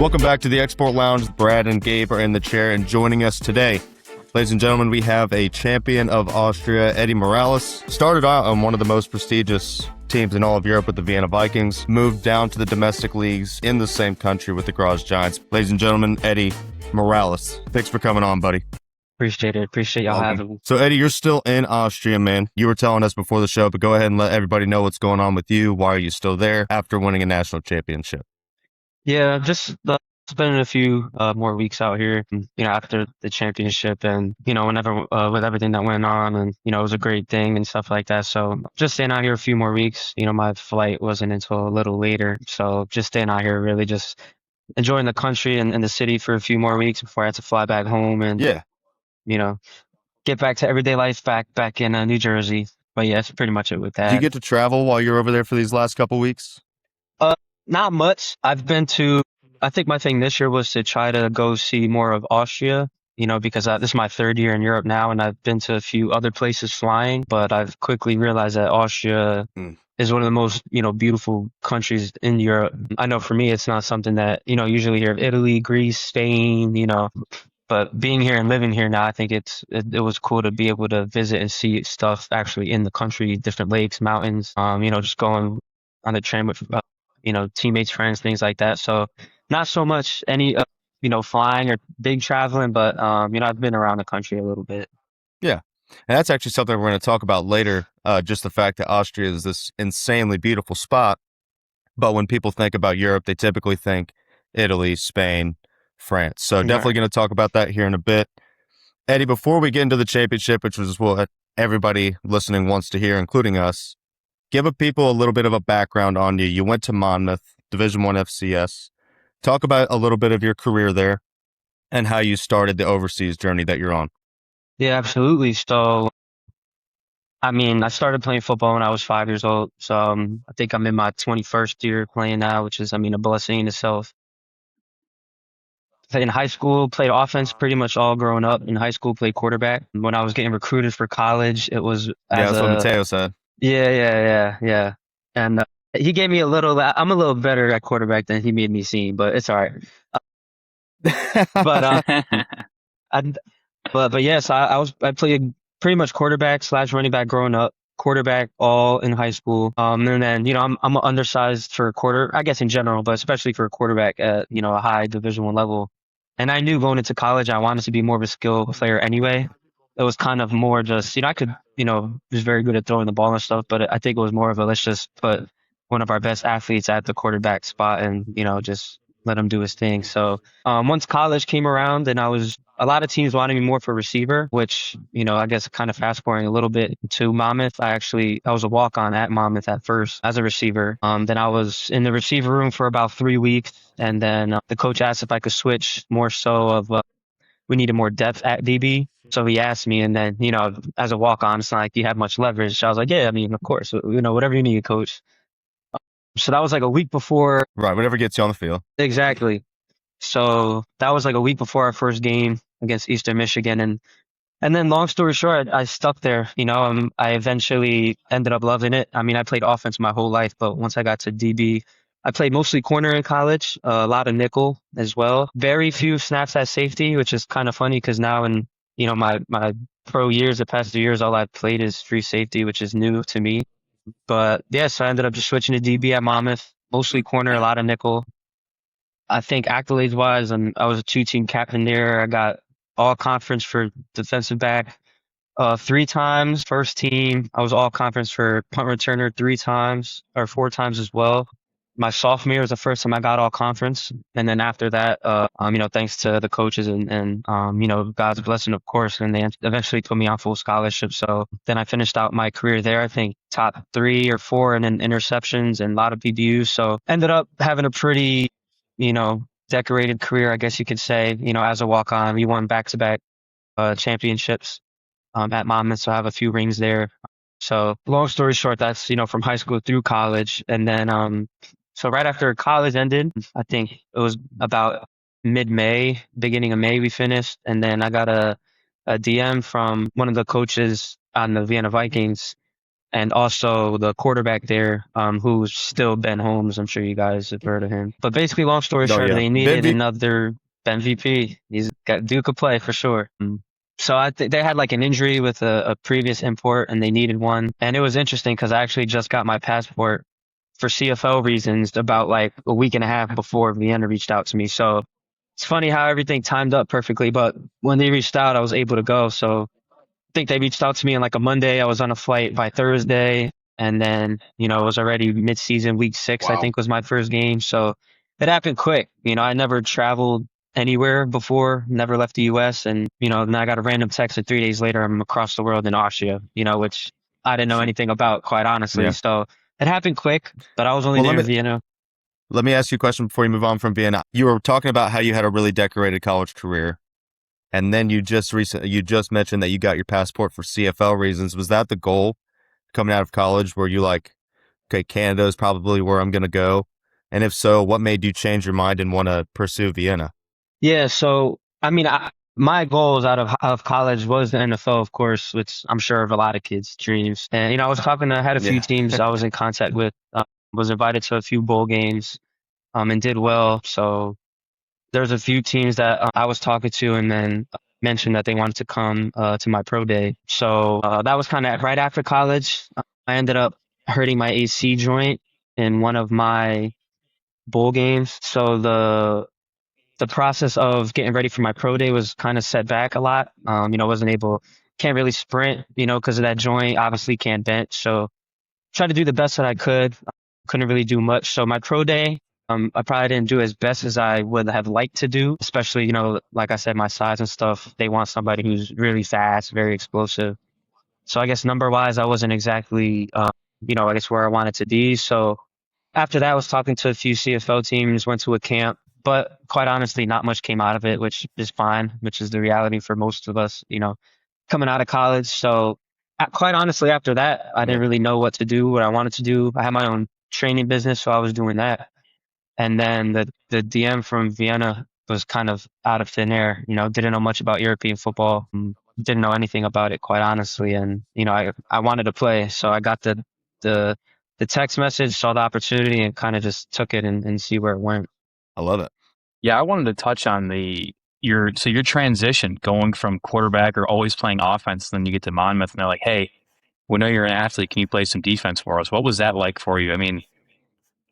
Welcome back to the Export Lounge. Brad and Gabe are in the chair, and joining us today, ladies and gentlemen, we have a champion of Austria, Eddie Morales. Started out on one of the most prestigious teams in all of Europe with the Vienna Vikings, moved down to the domestic leagues in the same country with the Graz Giants. Ladies and gentlemen, Eddie Morales. Thanks for coming on, buddy. Appreciate it. Appreciate y'all having me. So, Eddie, you're still in Austria, man. You were telling us before the show, but go ahead and let everybody know what's going on with you. Why are you still there after winning a national championship? Yeah, just spending a few more weeks out here, after the championship and, whenever with everything that went on and, it was a great thing and stuff like that. So just staying out here a few more weeks. My flight wasn't until a little later. So just staying out here, really just enjoying the country and the city for a few more weeks before I had to fly back home and, get back to everyday life back in New Jersey. But yeah, that's pretty much it with that. Do you get to travel while you're over there for these last couple weeks? Not much. I think my thing this year was to try to go see more of Austria, because this is my third year in Europe now, and I've been to a few other places flying, but I've quickly realized that Austria is one of the most, beautiful countries in Europe. I know for me, it's not something that, usually hear of Italy, Greece, Spain, but being here and living here now, I think it was cool to be able to visit and see stuff actually in the country, different lakes, mountains, just going on the train with, teammates, friends, things like that. So not so much any, flying or big traveling, but, I've been around the country a little bit. Yeah. And that's actually something we're going to talk about later. Just the fact that Austria is this insanely beautiful spot. But when people think about Europe, they typically think Italy, Spain, France. So definitely going to talk about that here in a bit. Eddie, before we get into the championship, which was what everybody listening wants to hear, including us, give people a little bit of a background on you. You went to Monmouth, Division I FCS. Talk about a little bit of your career there and how you started the overseas journey that you're on. Yeah, absolutely. So, I started playing football when I was 5 years old. So I think I'm in my 21st year playing now, which is, a blessing in itself. In high school, played offense pretty much all growing up. In high school, played quarterback. When I was getting recruited for college, it was that's what Mateo said. Yeah. And he gave me I'm a little better at quarterback than he made me seem, but it's all right. But yes, I played pretty much quarterback / running back growing up. Quarterback all in high school. And then, I'm undersized for a quarter, I guess in general, but especially for a quarterback at, a high Division I level. And I knew going into college, I wanted to be more of a skill player anyway. It was kind of more just, I could, was very good at throwing the ball and stuff, but I think it was more of a, let's just put one of our best athletes at the quarterback spot and, just let him do his thing. So once college came around, and a lot of teams wanted me more for receiver, which, I guess kind of fast forwarding a little bit to Monmouth. I was a walk-on at Monmouth at first as a receiver. Then I was in the receiver room for about 3 weeks. And then the coach asked if I could switch more so of we needed more depth at DB. So he asked me, and then, as a walk-on, it's not like you have much leverage. So I was like, yeah, of course, whatever you need, coach. So that was like a week before. Right, whatever gets you on the field. Exactly. So that was like a week before our first game against Eastern Michigan. And then long story short, I stuck there. I eventually ended up loving it. I played offense my whole life, but once I got to DB, I played mostly corner in college, a lot of nickel as well. Very few snaps at safety, which is kind of funny because now in, my pro years, the past 2 years, all I've played is free safety, which is new to me. But yeah, so I ended up just switching to DB at Monmouth, mostly corner, a lot of nickel. I think accolades wise, and I was a 2-team captain there. I got all conference for defensive back 3 times. First team, I was all conference for punt returner 3 times or 4 times as well. My sophomore year was the first time I got all conference. And then after that, thanks to the coaches and God's blessing, of course, and they eventually put me on full scholarship. So then I finished out my career there, I think top 3 or 4 and then interceptions and a lot of PBUs. So ended up having a pretty, decorated career, I guess you could say, as a walk-on. We won back-to-back championships at Monmouth, so I have a few rings there. So long story short, that's, from high school through college. And then, so right after college ended, I think it was about mid-May, beginning of May we finished. And then I got a DM from one of the coaches on the Vienna Vikings and also the quarterback there, who's still Ben Holmes. I'm sure you guys have heard of him. But basically, long story Oh short, yeah, they Ben needed V. another MVP. He's got Duke could play for sure. So I think they had like an injury with a previous import, and they needed one. And it was interesting because I actually just got my passport for CFL reasons about like a week and a half before Vienna reached out to me. So it's funny how everything timed up perfectly. But when they reached out, I was able to go. So think they reached out to me on like a Monday. I was on a flight by Thursday, and then it was already mid-season, week 6. I Wow. think was my first game. So it happened quick. I never traveled anywhere before, never left the U.S. And then I got a random text, and 3 days later I'm across the world in Austria. Which I didn't know anything about, quite honestly. Yeah. So it happened quick, but I was only Well, there in Vienna. let me ask you a question before you move on from Vienna. You were talking about how you had a really decorated college career, and then you just mentioned that you got your passport for CFL reasons. Was that the goal coming out of college? Where you like, okay, Canada is probably where I'm going to go, and if so, what made you change your mind and want to pursue Vienna? Yeah, so I mean, my goals out of college was the NFL, of course, which I'm sure of a lot of kids' dreams. And I was talking to, had a few Yeah. teams I was in contact with, was invited to a few bowl games, and did well. So there's a few teams that I was talking to, and then mentioned that they wanted to come to my pro day. So that was kind of right after college. I ended up hurting my AC joint in one of my bowl games. So the process of getting ready for my pro day was kind of set back a lot. Wasn't able, can't really sprint, because of that joint. Obviously, can't bench. So tried to do the best that I could. Couldn't really do much. So my pro day, I probably didn't do as best as I would have liked to do. Especially, like I said, my size and stuff. They want somebody who's really fast, very explosive. So I guess number wise, I wasn't exactly, I guess where I wanted to be. So after that, I was talking to a few CFL teams, went to a camp, but quite honestly, not much came out of it, which is fine, which is the reality for most of us, coming out of college. So, quite honestly, after that, I Yeah. didn't really know what to do, what I wanted to do. I had my own training business, so I was doing that. And then the DM from Vienna was kind of out of thin air, didn't know much about European football, didn't know anything about it, quite honestly. And, I wanted to play. So I got the, the text message, saw the opportunity, and kind of just took it and see where it went. I love it. Yeah, I wanted to touch on your transition going from quarterback or always playing offense, then you get to Monmouth and they're like, "Hey, we know you're an athlete. Can you play some defense for us?" What was that like for you? I mean,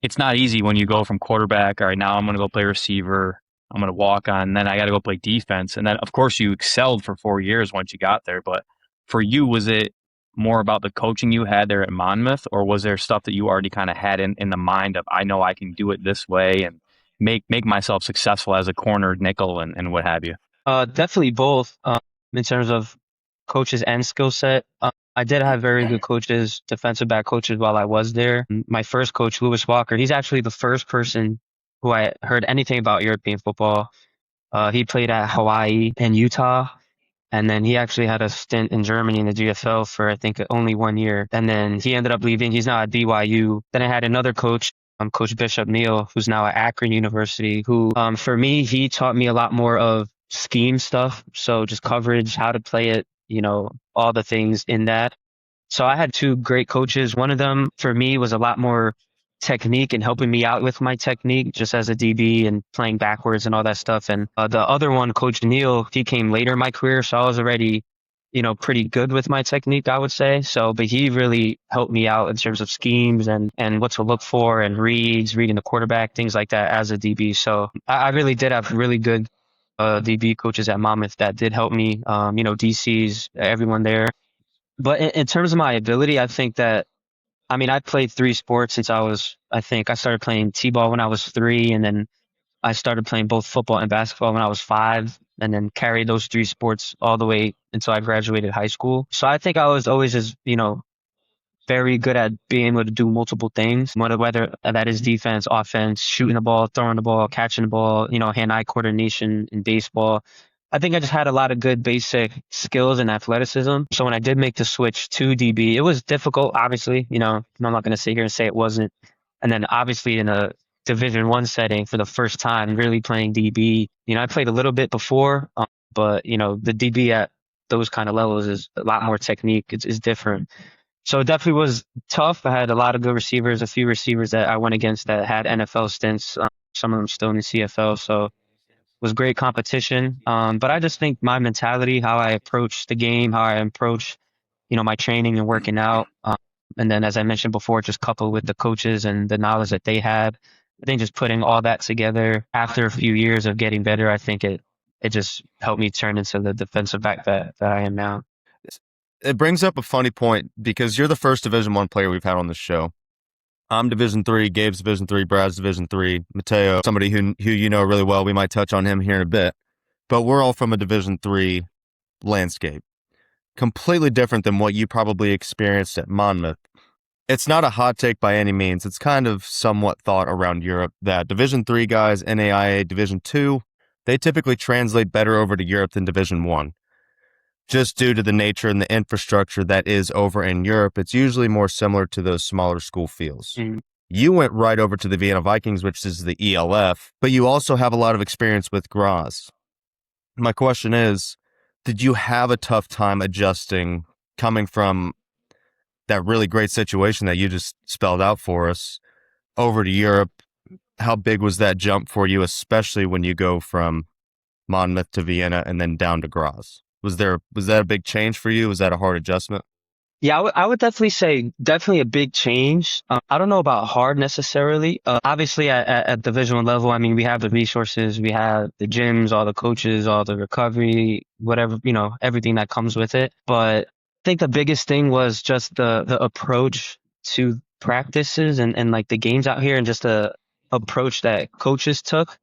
it's not easy when you go from quarterback. All right, now I'm going to go play receiver. I'm going to walk on. Then I got to go play defense. And then, of course, you excelled for 4 years once you got there. But for you, was it more about the coaching you had there at Monmouth, or was there stuff that you already kind of had in the mind of, I know I can do it this way and make myself successful as a corner, nickel, and what have you? Definitely both, in terms of coaches and skill set. I did have very good coaches, defensive back coaches while I was there. My first coach, Lewis Walker, he's actually the first person who I heard anything about European football. He played at Hawaii and Utah, and then he actually had a stint in Germany in the GFL for I think only 1 year. And then he ended up leaving. He's now at BYU. Then I had another coach, Coach Bishop Neal, who's now at Akron University, who for me, he taught me a lot more of scheme stuff. So just coverage, how to play it, all the things in that. So I had two great coaches. One of them for me was a lot more technique and helping me out with my technique just as a DB and playing backwards and all that stuff. And the other one, Coach Neal, he came later in my career. So I was already, pretty good with my technique, I would say. So, but he really helped me out in terms of schemes and what to look for and reading the quarterback, things like that as a DB. So I really did have really good DB coaches at Monmouth that did help me, DCs, everyone there. But in terms of my ability, I think that, I mean, I played 3 sports since I think I started playing T-ball when I was 3, and then I started playing both football and basketball when I was 5, and then carried those 3 sports all the way until I graduated high school. So I think I was always just, very good at being able to do multiple things, whether that is defense, offense, shooting the ball, throwing the ball, catching the ball, hand-eye coordination in baseball. I think I just had a lot of good basic skills and athleticism. So when I did make the switch to DB, it was difficult, obviously. I'm not going to sit here and say it wasn't. And then obviously in a Division 1 setting for the first time, really playing DB. I played a little bit before, but the DB at those kind of levels is a lot more technique. It's different. So it definitely was tough. I had a lot of good receivers, a few receivers that I went against that had NFL stints. Some of them still in the CFL. So it was great competition. But I just think my mentality, how I approach the game, how I approach, my training and working out. And then, as I mentioned before, just coupled with the coaches and the knowledge that they had, I think just putting all that together after a few years of getting better, I think it just helped me turn into the defensive back that I am now. It brings up a funny point because you're the first Division 1 player we've had on this show. I'm Division 3, Gabe's Division 3, Brad's Division 3, Mateo, somebody who you know really well. We might touch on him here in a bit, but we're all from a Division 3 landscape, completely different than what you probably experienced at Monmouth. It's not a hot take by any means. It's kind of somewhat thought around Europe that Division 3 guys, NAIA Division 2, they typically translate better over to Europe than Division 1. Just due to the nature and the infrastructure that is over in Europe, it's usually more similar to those smaller school fields. Mm. You went right over to the Vienna Vikings, which is the ELF, but you also have a lot of experience with Graz. My question is, did you have a tough time adjusting coming from that really great situation that you just spelled out for us over to Europe? How big was that jump for you, especially when you go from Monmouth to Vienna and then down to Graz? Was that a big change for you? Was that a hard adjustment? Yeah, I would definitely say definitely a big change. I don't know about hard necessarily. Obviously, at Division 1 level, I mean, we have the resources, we have the gyms, all the coaches, all the recovery, whatever, everything that comes with it. But I think the biggest thing was just the approach to practices and like the games out here and just the approach that coaches took,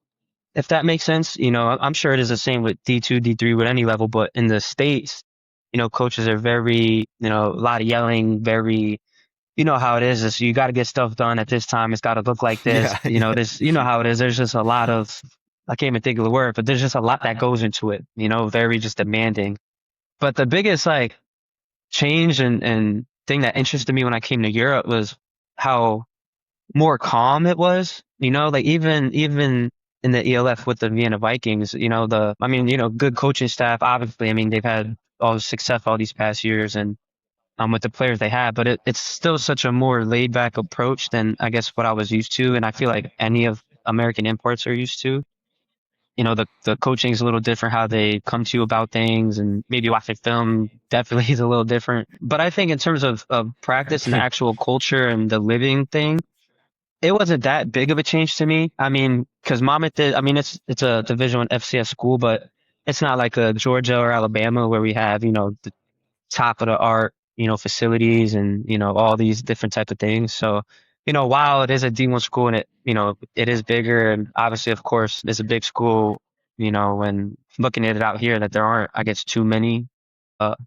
if that makes sense. I'm sure it is the same with D2, D3, with any level, but in the States, coaches are very, a lot of yelling, very, how it is you got to get stuff done at this time. It's got to look like this, Yeah, yeah. this, how it is. There's just a lot of, I can't even think of the word, but there's just a lot that goes into it, very just demanding. But the biggest like change and thing that interested me when I came to Europe was how more calm it was, like even in the ELF with the Vienna Vikings, good coaching staff, obviously. I mean, they've had all the success all these past years and with the players they have, but it's still such a more laid back approach than I guess what I was used to. And I feel like any of American imports are used to. The coaching is a little different, how they come to you about things, and maybe watching film definitely is a little different. But I think in terms of practice and the actual culture and the living thing, it wasn't that big of a change to me. I mean, because Monmouth did. I mean, it's a Division 1 FCS school, but it's not like a Georgia or Alabama where we have the top of the art facilities and all these different type of things. So while it is a D1 school and it is bigger and obviously of course it's a big school. When looking at it out here, that there aren't, I guess, too many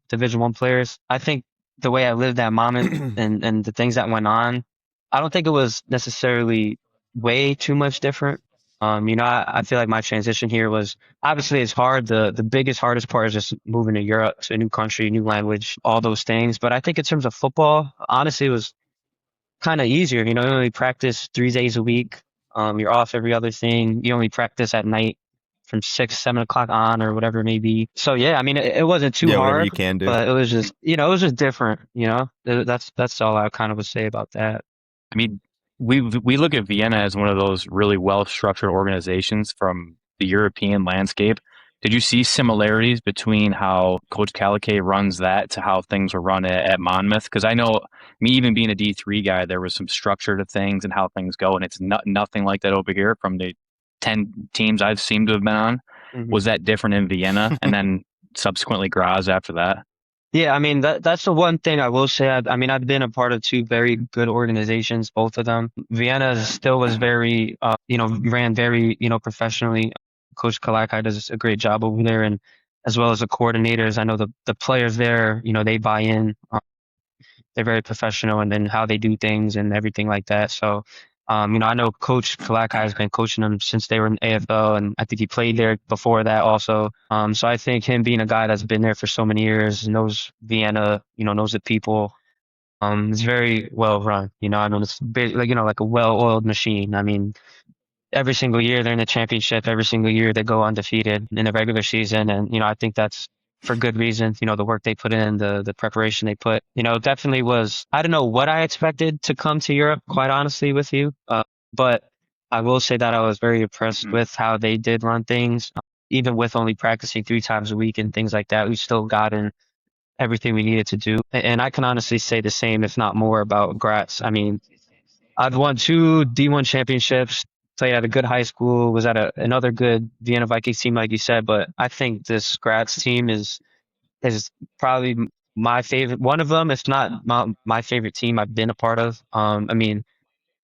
Division 1 players. I think the way I lived at Monmouth and the things that went on, I don't think it was necessarily way too much different. I feel like my transition here was obviously it's hard. The biggest, hardest part is just moving to Europe, to a new country, new language, all those things. But I think in terms of football, honestly, it was kind of easier. You only practice 3 days a week. You're off every other thing. You only practice at night from 6, 7 o'clock on or whatever it may be. So yeah, I mean, it wasn't too Yeah, whatever you hard, can do. but it was just, it was just different. That's all I kind of would say about that. I mean, we look at Vienna as one of those really well structured organizations from the European landscape. Did you see similarities between how Coach Caliquet runs that to how things were run at Monmouth? Because I know me, even being a D3 guy, there was some structure to things and how things go, and it's nothing like that over here from the 10 teams I've seemed to have been on. Mhm. Was that different in Vienna and then subsequently Graz after that? Yeah, I mean that's the one thing I will say. I mean, I've been a part of two very good organizations, both of them. Vienna still was very, ran very, professionally. Coach Kalaki does a great job over there, and as well as the coordinators. I know the players there, they buy in. They're very professional, and then how they do things and everything like that. So, I know Coach Kalaki has been coaching them since they were in AFL, and I think he played there before that also. So I think him being a guy that's been there for so many years, knows Vienna, knows the people, is very well run. I mean, it's like, like a well-oiled machine. I mean, every single year they're in the championship. Every single year they go undefeated in the regular season, and I think that's for good reason. The work they put in, the preparation they put, definitely was, I don't know what I expected to come to Europe, quite honestly with you. But I will say that I was very impressed with how they did run things. Even with only practicing 3 times a week and things like that, we still got in everything we needed to do. And I can honestly say the same, if not more, about Graz. I mean, I've won 2 D1 championships, played at a good high school, was at another good Vienna Vikings team, like you said. But I think this Graz team is probably my favorite, one of them, if not my favorite team I've been a part of. I mean,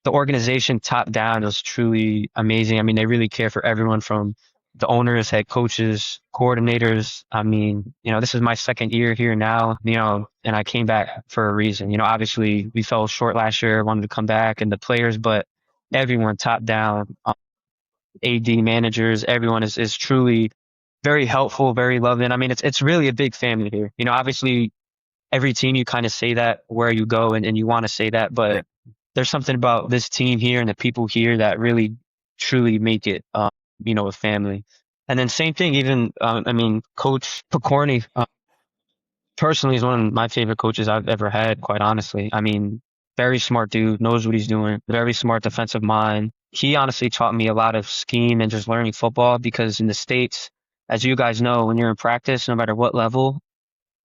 the organization top down is truly amazing. I mean, they really care for everyone from the owners, head coaches, coordinators. I mean, this is my second year here now, and I came back for a reason. Obviously we fell short last year, wanted to come back, and the players, but everyone top down, AD managers, everyone is truly very helpful, very loving. I mean, it's really a big family here. Obviously every team you kind of say that where you go, and you want to say that, but there's something about this team here and the people here that really truly make it, a family. And then same thing, even, I mean, Coach Picorni, personally is one of my favorite coaches I've ever had, quite honestly. I mean, very smart dude, knows what he's doing, very smart defensive mind. He honestly taught me a lot of scheme and just learning football, because in the States, as you guys know, when you're in practice, no matter what level,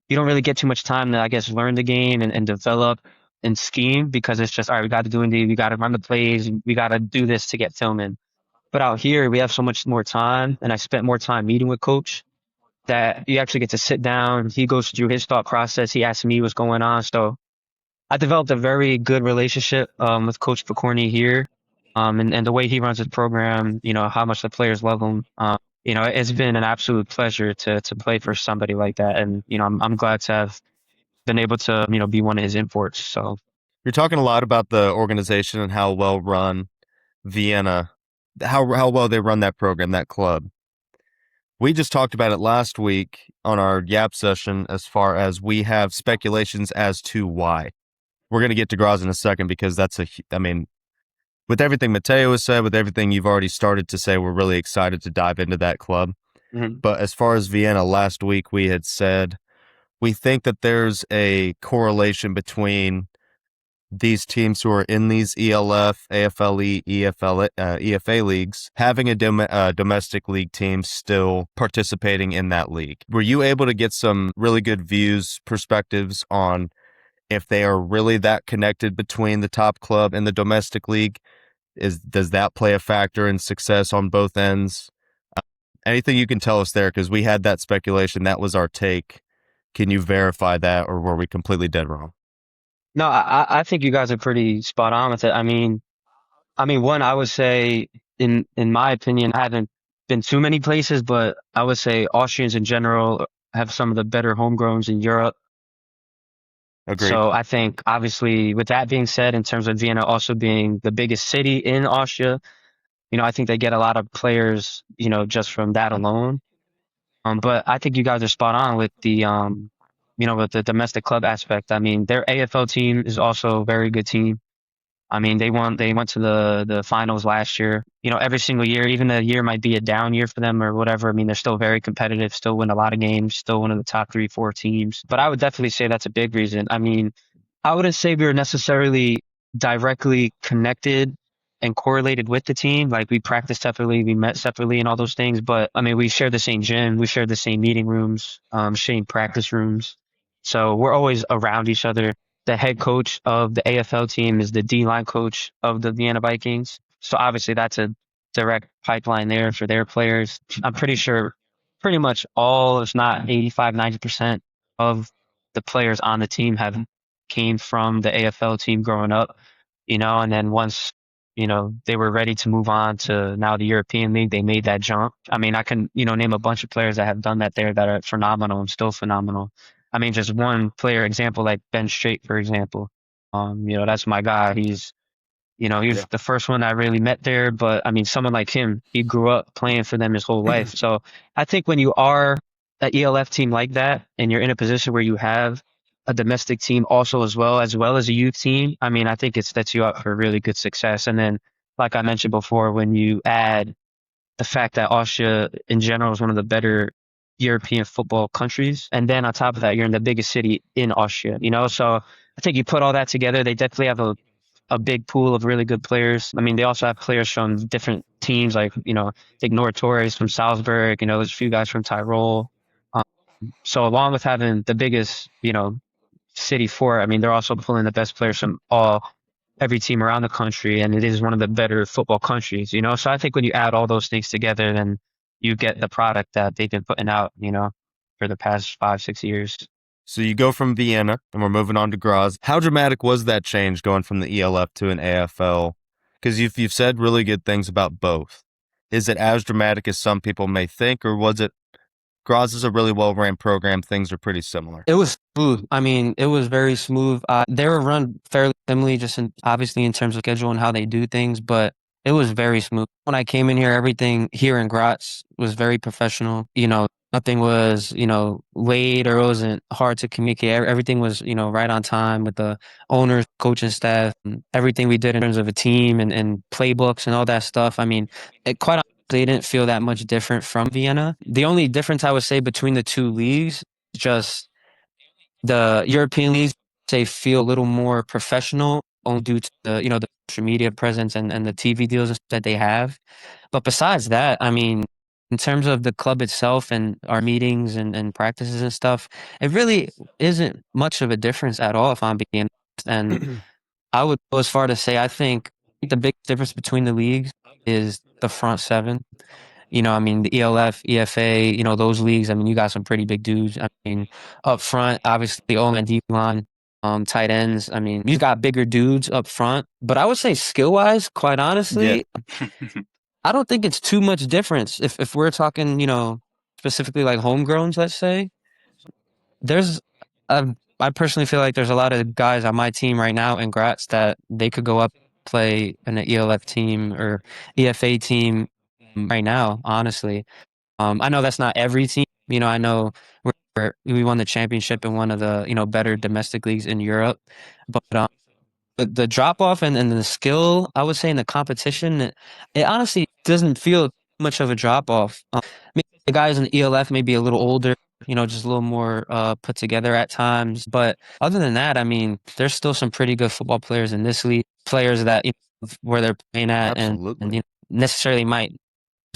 you don't really get too much time to, I guess, learn the game and develop and scheme, because it's just, all right, we got to do indeed, we got to run the plays, we got to do this to get film in. But out here, we have so much more time, and I spent more time meeting with coach, that you actually get to sit down. He goes through his thought process. He asks me what's going on. So I developed a very good relationship with Coach Picorni here, and the way he runs his program, how much the players love him. It's been an absolute pleasure to play for somebody like that, and I'm glad to have been able to be one of his imports. So You're talking a lot about the organization and how well run Vienna, how well they run that program, that club. We just talked about it last week on our Yap session, as far as we have speculations as to why. We're going to get to Graz in a second, because I mean, with everything Mateo has said, with everything you've already started to say, we're really excited to dive into that club. mhm. But as far as Vienna, last week we had said we think that there's a correlation between these teams who are in these ELF, AFLE, EFA leagues having a domestic league team still participating in that league. Were you able to get some really good perspectives on if they are really that connected between the top club and the domestic league? Does that play a factor in success on both ends? Anything you can tell us there, because we had that speculation. That was our take. Can you verify that, or were we completely dead wrong? No, I think you guys are pretty spot on with it. I mean, one, I would say, in my opinion, I haven't been too many places, but I would say Austrians in general have some of the better homegrowns in Europe. Agreed. So I think, obviously, with that being said, in terms of Vienna also being the biggest city in Austria, I think they get a lot of players, just from that alone. But I think you guys are spot on with with the domestic club aspect. I mean, their AFL team is also a very good team. I mean, they went to the finals last year. Every single year, even the year might be a down year for them or whatever. I mean, they're still very competitive, still win a lot of games, still one of the top 3, 4 teams. But I would definitely say that's a big reason. I mean, I wouldn't say we were necessarily directly connected and correlated with the team. Like, we practiced separately, we met separately, and all those things. But I mean, we shared the same gym, we shared the same meeting rooms, same practice rooms. So we're always around each other. The head coach of the AFL team is the D-line coach of the Vienna Vikings. So obviously that's a direct pipeline there for their players. I'm pretty sure pretty much all, if not 85, 90% of the players on the team have came from the AFL team growing up, and then once, they were ready to move on to now the European League, they made that jump. I mean, I can, name a bunch of players that have done that there that are phenomenal and still phenomenal. I mean, just one player example, like Ben Straight, for example. That's my guy. He was the first one I really met there, but I mean, someone like him, he grew up playing for them his whole life. So I think when you are an ELF team like that, and you're in a position where you have a domestic team also as well as a youth team, I mean, I think it sets you up for really good success. And then, like I mentioned before, when you add the fact that Austria in general is one of the better European football countries. And then on top of that, you're in the biggest city in Austria, you know? So I think you put all that together, they definitely have a big pool of really good players. I mean, they also have players from different teams, like, you know, I think Nord Torres from Salzburg, you know, there's a few guys from Tyrol. Um, so along with having the biggest, you know, city for it, I mean, they're also pulling the best players from every team around the country, and it is one of the better football countries, you know? So I think when you add all those things together, then you get the product that they've been putting out, you know, for the past 5, 6 years. So you go from Vienna, and we're moving on to Graz. How dramatic was that change going from the ELF to an AFL? Because you've said really good things about both. Is it as dramatic as some people may think, or was it Graz is a really well ran program? Things are pretty similar. It was smooth. I mean, it was very smooth. They were run fairly similarly, just obviously in terms of schedule and how they do things, but it was very smooth. When I came in here, everything here in Graz was very professional. You know, nothing was, you know, late or it wasn't hard to communicate. Everything was, you know, right on time with the owners, coaching staff, and everything we did in terms of a team and playbooks and all that stuff. I mean, it quite honestly didn't feel that much different from Vienna. The only difference I would say between the two leagues is just the European leagues, say, feel a little more professional only due to the, you know, the social media presence and the TV deals that they have. But besides that, I mean, in terms of the club itself and our meetings and practices and stuff, it really isn't much of a difference at all, if I'm being honest. And I would go as far to say I think the big difference between the leagues is the front seven. You know, I mean, the ELF, EFA, you know, those leagues, I mean, you got some pretty big dudes. I mean, up front, obviously, O and D line, tight ends. I mean, you got bigger dudes up front. But I would say skill wise, quite Yeah. honestly, I don't think it's too much difference. If we're talking, you know, specifically like homegrowns, let's say, there's, I personally feel like there's a lot of guys on my team right now in Graz that they could go up play in an ELF team or EFA team right now, honestly. I know that's not every team. You know, I know we won the championship in one of the, you know, better domestic leagues in Europe, but the drop off and the skill, I would say in the competition, it honestly doesn't feel much of a drop off. Maybe the guys in the ELF may be a little older, you know, just a little more put together at times. But other than that, I mean, there's still some pretty good football players in this league, players that, you know, where they're playing at and Absolutely. you know, necessarily might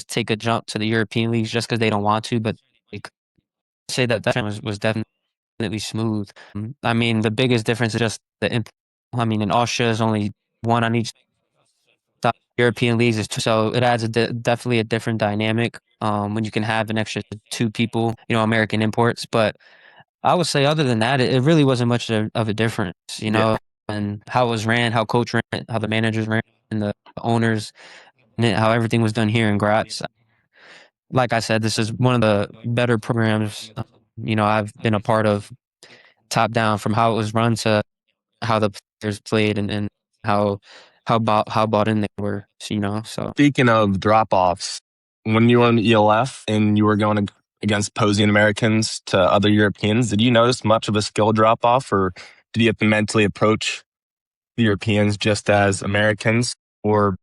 take a jump to the European leagues just because they don't want to, but they could say that that was definitely smooth. I mean, the biggest difference is just I mean, in Austria is only one on each side. European leagues is two, so it adds definitely a different dynamic when you can have an extra two people, you know, American imports. But I would say other than that, it really wasn't much of a difference, you Yeah. know, and how it was ran, how coach ran, it, how the managers ran, and the owners, and how everything was done here in Graz. Like I said, this is one of the better programs, you know, I've been a part of, top down, from how it was run to how the players played and how how bought in they were, you know. So Speaking of drop offs, when you were in the ELF and you were going against opposing Americans to other Europeans, did you notice much of a skill drop off, or did you have to mentally approach the Europeans just as Americans, or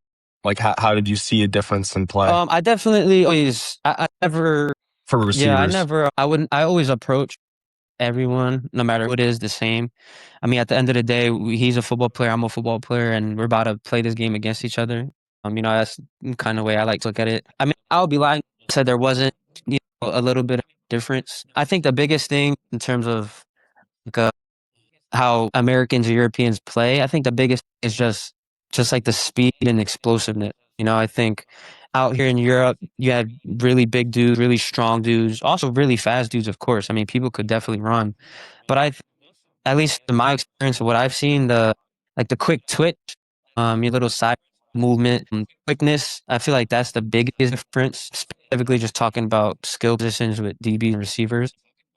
like how did you see a difference in play I definitely always I never for yeah I receivers? never I wouldn't I always approach everyone, no matter what it is, the same. I mean, at the end of the day, he's a football player, I'm a football player, and we're about to play this game against each other. You know, that's kind of way I like to look at it. I mean, I'll be lying if I said there wasn't, you know, a little bit of difference. I think the biggest thing in terms of like how Americans or Europeans play, I think the biggest is just like the speed and explosiveness. You know, I think out here in Europe, you had really big dudes, really strong dudes, also really fast dudes, of course. I mean, people could definitely run, but at least in my experience of what I've seen, the like the quick twitch, your little side movement, quickness. I feel like that's the biggest difference. Specifically, just talking about skill positions with DB and receivers.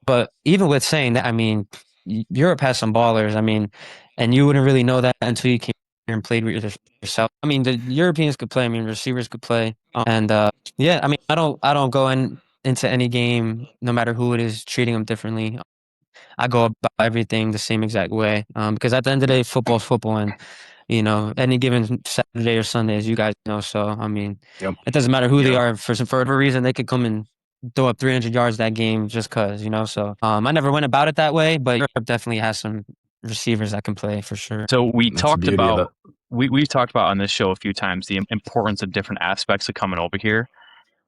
But even with saying that, I mean, Europe has some ballers. I mean, and you wouldn't really know that until you came here and played with yourself. I mean, the Europeans could play. I mean, receivers could play. And yeah, I mean, I don't go into any game, no matter who it is, treating them differently. I go about everything the same exact way. Because at the end of the day, football's football, and you know, any given Saturday or Sunday, as you guys know. So I mean, Yep. it doesn't matter who they are. For whatever reason, they could come and throw up 300 yards that game just cause, so I never went about it that way, but Europe definitely has some receivers that can play for sure. So That's the beauty of it. we've talked about on this show a few times the importance of different aspects of coming over here.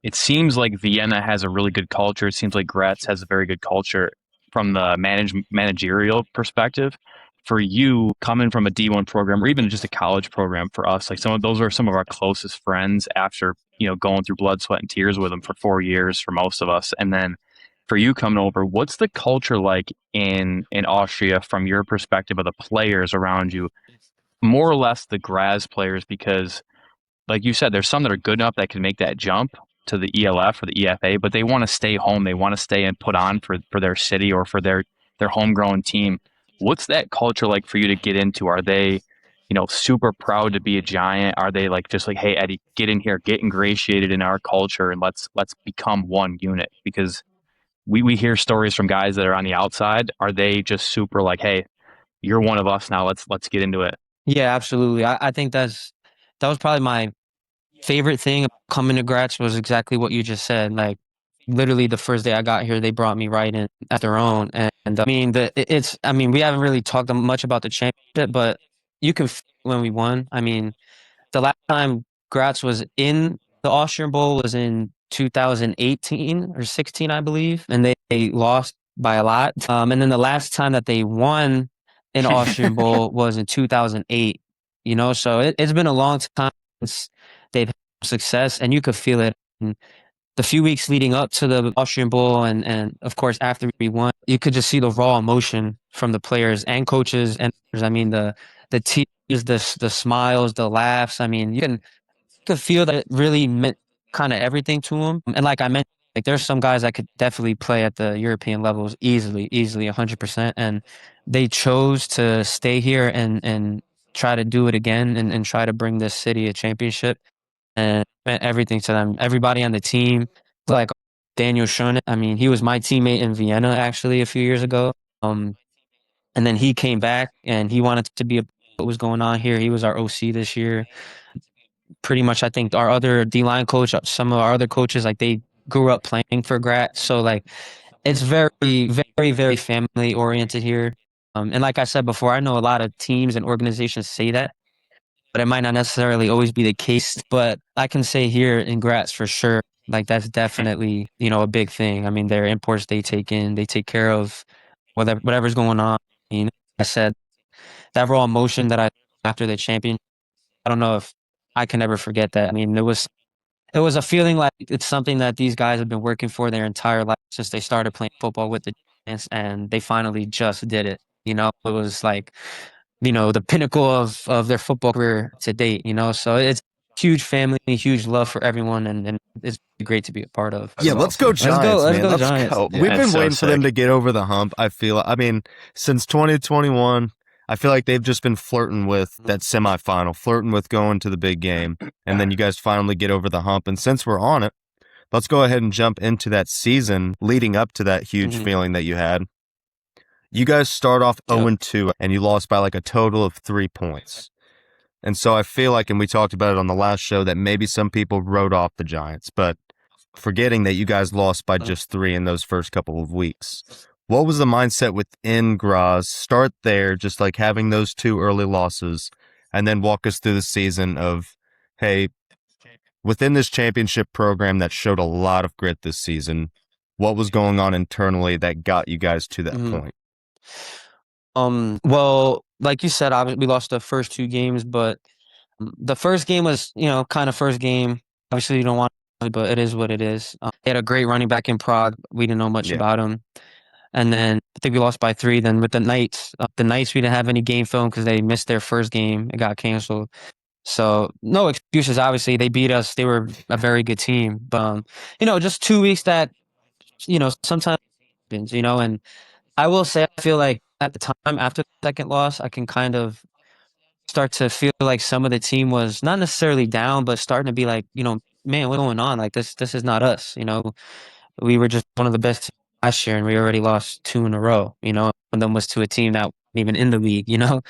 It seems like Vienna has a really good culture. It seems like Graz has a very good culture from the managerial perspective. For you, coming from a D1 program or even just a college program, for us, like those are some of our closest friends after going through blood, sweat, and tears with them for 4 years for most of us, and then for you coming over, what's the culture like in Austria from your perspective of the players around you, more or less the Graz players? Because like you said, there's some that are good enough that can make that jump to the ELF or the EFA, but they want to stay home. They want to stay and put on for their city or for their homegrown team. What's that culture like for you to get into? Are they, super proud to be a Giant? Are they like just like, hey, Eddie, get in here, get ingratiated in our culture, and let's become one unit? Because we hear stories from guys that are on the outside. Are they just super like, hey, you're one of us now. Let's get into it. Yeah, absolutely. I think that was probably my favorite thing about coming to Graz was exactly what you just said. Like literally the first day I got here, they brought me right in at their own. And I mean, we haven't really talked much about the championship, but you can feel when we won. I mean, the last time Graz was in the Austrian Bowl was in 2018 or 16, I believe, and they lost by a lot. And then the last time that they won an Austrian Bowl was in 2008. So it's been a long time since they've had success, and you could feel it in the few weeks leading up to the Austrian Bowl, and of course after we won, you could just see the raw emotion from the players and coaches. And I mean the tears, the smiles, the laughs. I mean, you could feel that it really meant kind of everything to them. And like I mentioned, like there's some guys that could definitely play at the European levels easily, 100%. And they chose to stay here and try to do it again and try to bring this city a championship, and it meant everything to them. Everybody on the team, like Daniel Schoen, I mean, he was my teammate in Vienna actually a few years ago. And then he came back and he wanted to be what was going on here. He was our OC this year. Pretty much, I think our other D-line coach, some of our other coaches, like they grew up playing for Graz. So like it's very, very, very family oriented here. And like I said before, I know a lot of teams and organizations say that, but it might not necessarily always be the case. But I can say here in Graz for sure, like that's definitely, a big thing. I mean, their imports they take in, they take care of whatever's going on. I said that raw emotion that I after the champion, I don't know if I can ever forget that. I mean, it was a feeling like it's something that these guys have been working for their entire life since they started playing football with the Giants, and they finally just did it. It was like, the pinnacle of their football career to date, So it's huge family, huge love for everyone, and it's great to be a part of. Yeah, That's let's go awesome. Giants, Let's man. go Let's Giants. go. Yeah, We've been it's so waiting for them sick. to get over the hump. I mean, since 2021, I feel like they've just been flirting with that semifinal, flirting with going to the big game, and then you guys finally get over the hump. And since we're on it, let's go ahead and jump into that season leading up to that huge Mhm. feeling that you had. You guys start off Yep. 0-2, and you lost by like a total of 3 points. And so I feel like, and we talked about it on the last show, that maybe some people wrote off the Giants, but forgetting that you guys lost by just 3 in those first couple of weeks. What was the mindset within Graz? Start there, just like having those 2 early losses, and then walk us through the season of, hey, within this championship program that showed a lot of grit this season, what was going on internally that got you guys to that Mhm. point? Well, like you said, obviously we lost the first 2 games, but the first game was, kind of first game. Obviously, you don't want to, but it is what it is. They had a great running back in Prague. We didn't know much Yeah. about him. And then I think we lost by 3. Then with the Knights, we didn't have any game film because they missed their first game. It got canceled. So no excuses. Obviously, they beat us. They were a very good team. But just 2 weeks that sometimes happens. And I will say, I feel like at the time after the second loss, I can kind of start to feel like some of the team was not necessarily down, but starting to be like, man, what's going on? Like this is not us. We were just one of the best teams last year, and we already lost 2 in a row. One of them was to a team that even in the league, you know?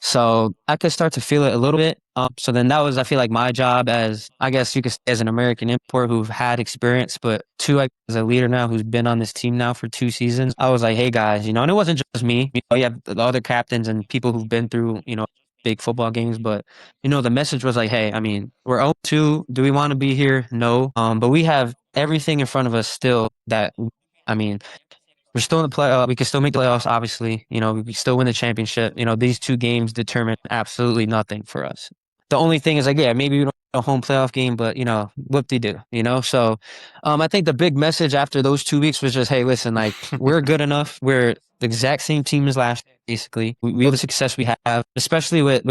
So I could start to feel it a little bit. So then that was, I feel like, my job as, I guess you could say, as an American import who've had experience, but two, like, as a leader now who's been on this team now for 2 seasons. I was like, hey guys, you know, and it wasn't just me. You know, you have the other captains and people who've been through, you know, big football games, but you know, the message was like, hey, I mean, we're 0-2. Do we want to be here? No. But we have everything in front of us still that, I mean, we're still in the play. We can still make the playoffs, obviously. You know, we can still win the championship. You know, these 2 games determine absolutely nothing for us. The only thing is like, yeah, maybe we don't have a home playoff game, but you know, whoop-de-doo, you know? So I think the big message after those 2 weeks was just, hey, listen, like we're good enough. We're the exact same team as last year, basically. We have the success we have, especially with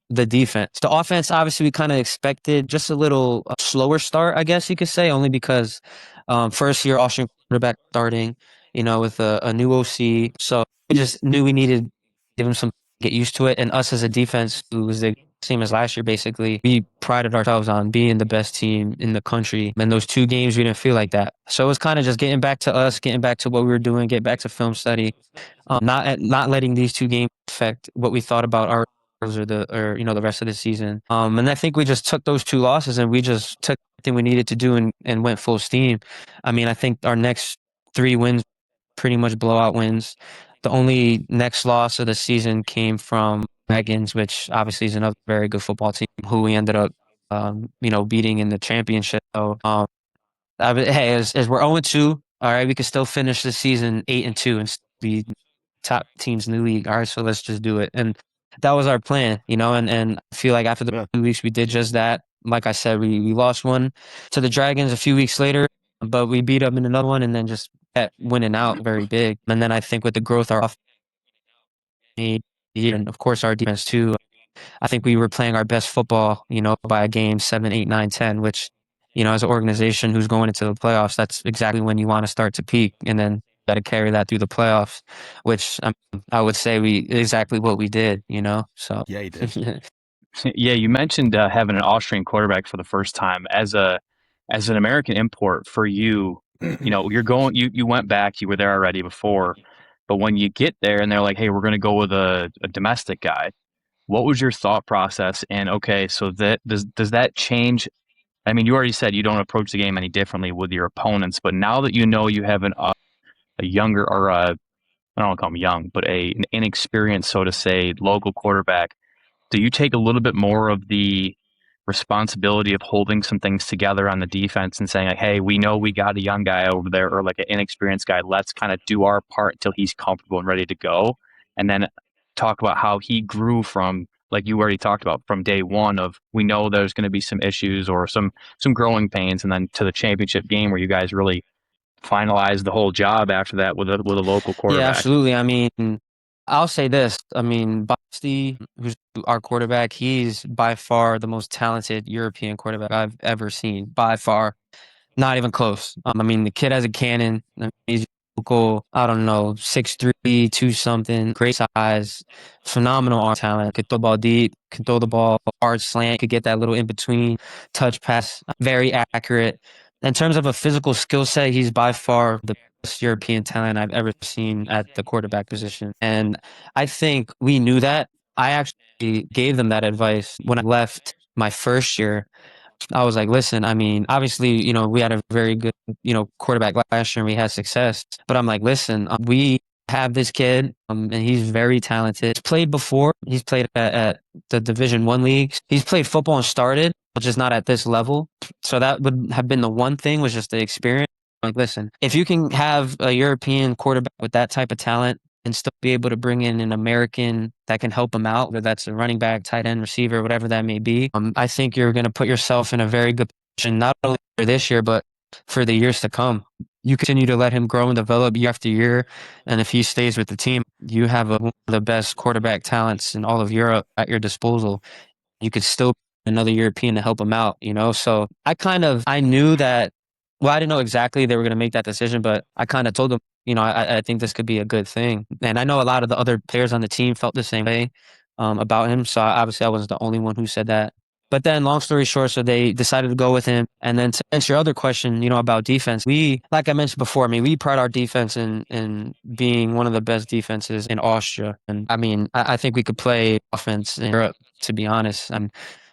the defense. The offense, obviously, we kind of expected just a little slower start, I guess you could say, only because first year Austrian quarterback starting, you know, with a new OC. So we just knew we needed to give him some get used to it. And us as a defense, who was the same as last year, basically, we prided ourselves on being the best team in the country. And those 2 games, we didn't feel like that. So it was kind of just getting back to us, getting back to what we were doing, get back to film study, not letting these 2 games affect what we thought about our or you know the rest of the season. And I think we just took those 2 losses and we just took everything we needed to do and went full steam. I mean, I think our next 3 wins pretty much blowout wins. The only next loss of the season came from Dragons, which obviously is another very good football team who we ended up, you know, beating in the championship. So, hey, as we're 0-2, all right, we could still finish the season 8-2 and still be top teams in the league. All right, so let's just do it. And that was our plan, you know, and I feel like after the Yeah. 2 weeks, we did just that. Like I said, we lost one to the Dragons a few weeks later, but we beat them in another one and then just kept winning out very big. And then I think with the growth our offense made, and of course our defense too, I think we were playing our best football, you know, by a game 7, 8, 9, 10, which, you know, as an organization who's going into the playoffs, that's exactly when you want to start to peak. And then got to carry that through the playoffs, which I would say exactly what we did, you know? So, Yeah, he did. Yeah, you mentioned having an Austrian quarterback for the first time as an American import for you. You know, you went back, you were there already before, but when you get there and they're like, "Hey, we're going to go with a domestic guy," what was your thought process? And okay, so that does that change? I mean, you already said you don't approach the game any differently with your opponents, but now that you know you have a younger or a I don't want to call him young, but an inexperienced, so to say, local quarterback, do you take a little bit more of the responsibility of holding some things together on the defense and saying like, hey, we know we got a young guy over there or like an inexperienced guy. Let's kind of do our part until he's comfortable and ready to go. And then talk about how he grew from, like you already talked about, from day one of we know there's going to be some issues or some growing pains, and then to the championship game where you guys really finalized the whole job after that with a local yeah, quarterback. absolutely. I mean, I'll say this. I mean, Basti, who's our quarterback, he's by far the most talented European quarterback I've ever seen, by far. Not even close. I mean, the kid has a cannon. I mean, he's local, I don't know, 6'3", 2 something, great size, phenomenal arm talent. Could throw the ball deep, could throw the ball hard slant, could get that little in between touch pass, very accurate. In terms of a physical skill set, he's by far the best European talent I've ever seen at the quarterback position. And I think we knew that. I actually gave them that advice when I left my first year. I was like, listen, I mean, obviously, you know, we had a very good, you know, quarterback last year and we had success. But I'm like, listen, we have this kid and he's very talented. He's played before. He's played at the Division 1 leagues. He's played football and started, but just not at this level. So that would have been the one thing was just the experience. Like, listen, if you can have a European quarterback with that type of talent and still be able to bring in an American that can help him out, whether that's a running back, tight end, receiver, whatever that may be, I think you're going to put yourself in a very good position, not only for this year, but for the years to come. You continue to let him grow and develop year after year. And if he stays with the team, you have one of the best quarterback talents in all of Europe at your disposal. You could still be another European to help him out, you know? So I knew that, well, I didn't know exactly they were going to make that decision, but I kind of told them, you know, I think this could be a good thing. And I know a lot of the other players on the team felt the same way about him. So obviously I wasn't the only one who said that. But then, long story short, so they decided to go with him. And then to answer your other question, about defense, like I mentioned before, I mean, we pride our defense in being one of the best defenses in Austria. And I mean, I think we could play offense in Europe, to be honest. In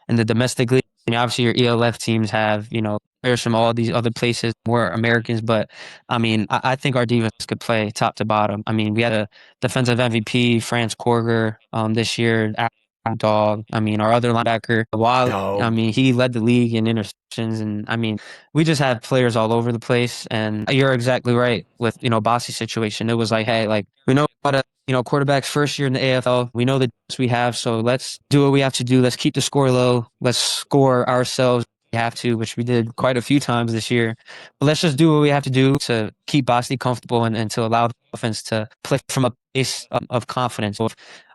the domestic league, obviously your ELF teams have, players from all these other places, more Americans. But I mean, I think our defense could play top to bottom. I mean, we had a defensive MVP, Franz Korger, this year. Dog. I mean, our other linebacker, Wally. I mean, he led the league in interceptions, and I mean, we just have players all over the place. And you're exactly right with Bossi's situation. It was like, hey, like we know how to, quarterback's first year in the AFL. We know the we have, so let's do what we have to do. Let's keep the score low. Let's score ourselves. We have to, which we did quite a few times this year. But let's just do what we have to do to keep Bossi comfortable and to allow the offense to play from a base of confidence. So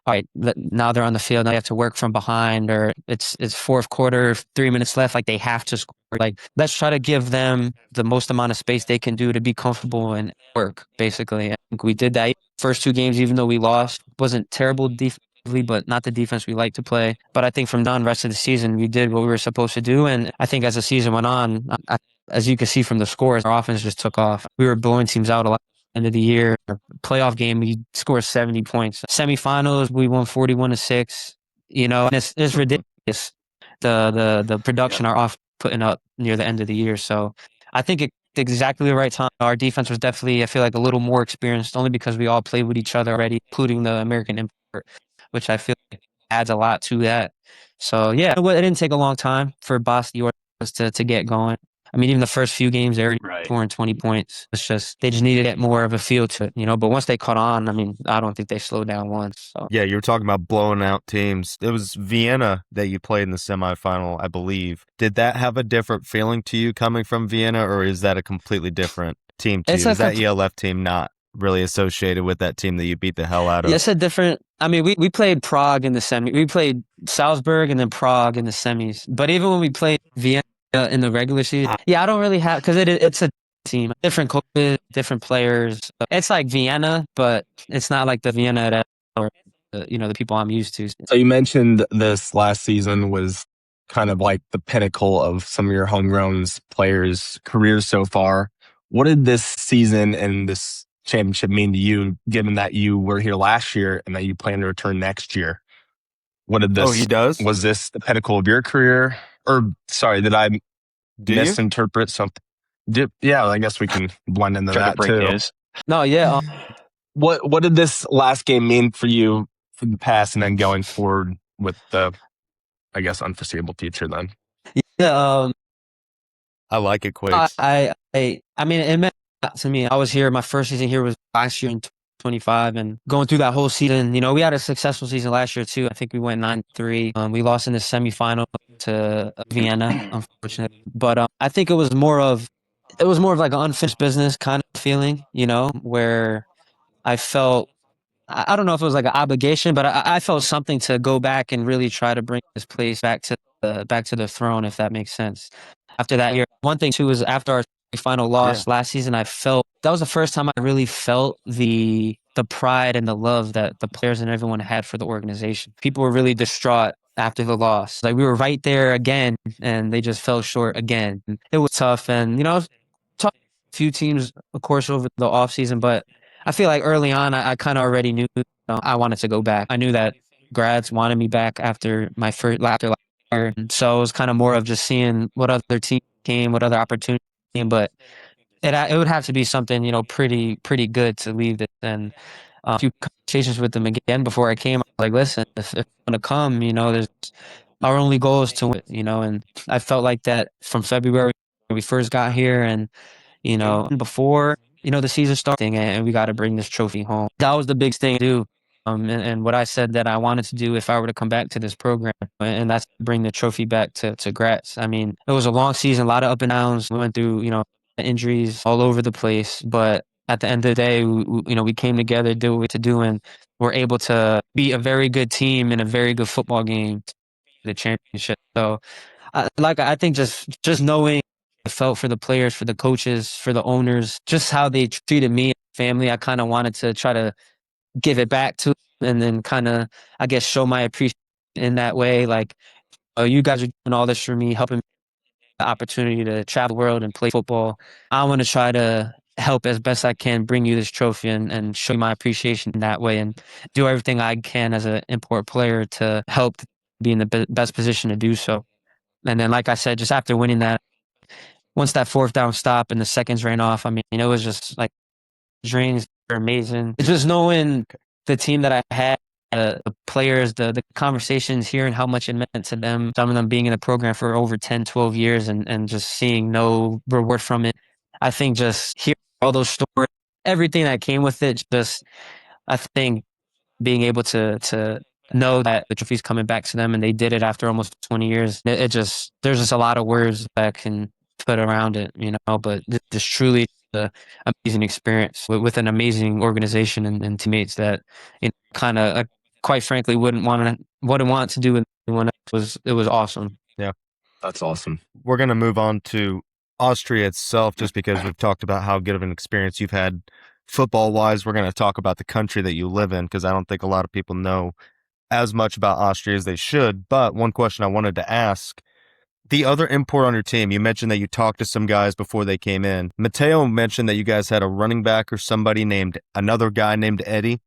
all right, now they're on the field. Now you have to work from behind, or it's fourth quarter, 3 minutes left. Like they have to score. Like let's try to give them the most amount of space they can do to be comfortable and work. Basically, I think we did that first two games, even though we lost. Wasn't terrible defensively, but not the defense we like to play. But I think from down the rest of the season, we did what we were supposed to do. And I think as the season went on, as you can see from the scores, our offense just took off. We were blowing teams out a lot. End of the year, playoff game, we scored 70 points. Semifinals, we won 41-6. And it's ridiculous the production our off putting up near the end of the year. So I think it's exactly the right time. Our defense was definitely, I feel like, a little more experienced, only because we all played with each other already, including the American import, which I feel like adds a lot to that. So yeah, it didn't take a long time for Boston to get going. I mean, even the first few games, they're scoring 20 points. It's just, they just needed to get more of a feel to it, but once they caught on, I mean, I don't think they slowed down once. So. Yeah, you were talking about blowing out teams. It was Vienna that you played in the semifinal, I believe. Did that have a different feeling to you coming from Vienna, or is that a completely different team to you? Is that ELF team not really associated with that team that you beat the hell out of? Yeah, it's a different. I mean, we played Prague in the semi. We played Salzburg and then Prague in the semis. But even when we played Vienna in the regular season, yeah, I don't really have, because it's a team, different coaches, different players. It's like Vienna, but it's not like the Vienna that, or the people I'm used to. So you mentioned this last season was kind of like the pinnacle of some of your homegrown players' careers so far. What did this season and this championship mean to you, given that you were here last year and that you plan to return next year? What did this? Oh, he does? Was this the pinnacle of your career? Or sorry, did I misinterpret something? Yeah, I guess we can blend into that too. News. No, yeah. What did this last game mean for you for the past and then going forward with the, I guess, unforeseeable future then? Yeah. I like it, Quakes. I mean, it meant a lot to me. I was here. My first season here was last year in 25, and going through that whole season, we had a successful season last year too. I think we went 9-3. We lost in the semifinal to Vienna, unfortunately. But I think it was more of like an unfinished business kind of feeling, where I felt, I don't know if it was like an obligation, but I felt something to go back and really try to bring this place back to the throne, if that makes sense. After that year, one thing too is after our final loss last season, I felt that was the first time I really felt the pride and the love that the players and everyone had for the organization. People were really distraught after the loss. Like we were right there again, and they just fell short again. It was tough, and it was tough. A few teams, of course, over the offseason, but I feel like early on, I kind of already knew I wanted to go back. I knew that Graz wanted me back after my first last year. So it was kind of more of just seeing what other team came, what other opportunity came. But it would have to be something, pretty good to leave this. And a few conversations with them again before I came. I was like, listen, if you want to come, there's our only goal is to win, and I felt like that from February when we first got here, and before the season started, and we got to bring this trophy home. That was the big thing to do. And what I said that I wanted to do if I were to come back to this program, and that's bring the trophy back to Graz. I mean, it was a long season, a lot of up and downs. We went through, injuries all over the place, but at the end of the day, we came together, did what we had to do, and we're able to be a very good team in a very good football game, the championship. So, I think just knowing I felt for the players, for the coaches, for the owners, just how they treated me and family, I kind of wanted to try to give it back to them, and then kind of, I guess, show my appreciation in that way. Like, you guys are doing all this for me, helping me the opportunity to travel the world and play football. I want to try to help as best I can bring you this trophy and show you my appreciation in that way and do everything I can as an import player to help be in the best position to do so. And then, like I said, just after winning that, once that fourth down stop and the seconds ran off, I mean, it was just like dreams are amazing. It's just knowing the team that I had, the players, the conversations, hearing how much it meant to them, some of them being in the program for over 10, 12 years and just seeing no reward from it. I think just hearing all those stories, everything that came with it, just I think being able to know that the trophy's coming back to them and they did it after almost 20 years. It just there's just a lot of words that can put around it, but just truly an amazing experience with an amazing organization and teammates that kind of quite frankly wouldn't want to do with anyone else. It was awesome. Yeah, That's awesome. we're going to move on to Austria itself, just because we've talked about how good of an experience you've had football wise. We're going to talk about the country that you live in, because I don't think a lot of people know as much about Austria as they should. But one question I wanted to ask, the other import on your team, you mentioned that you talked to some guys before they came in. Mateo mentioned that you guys had a running back or another guy named Eddie.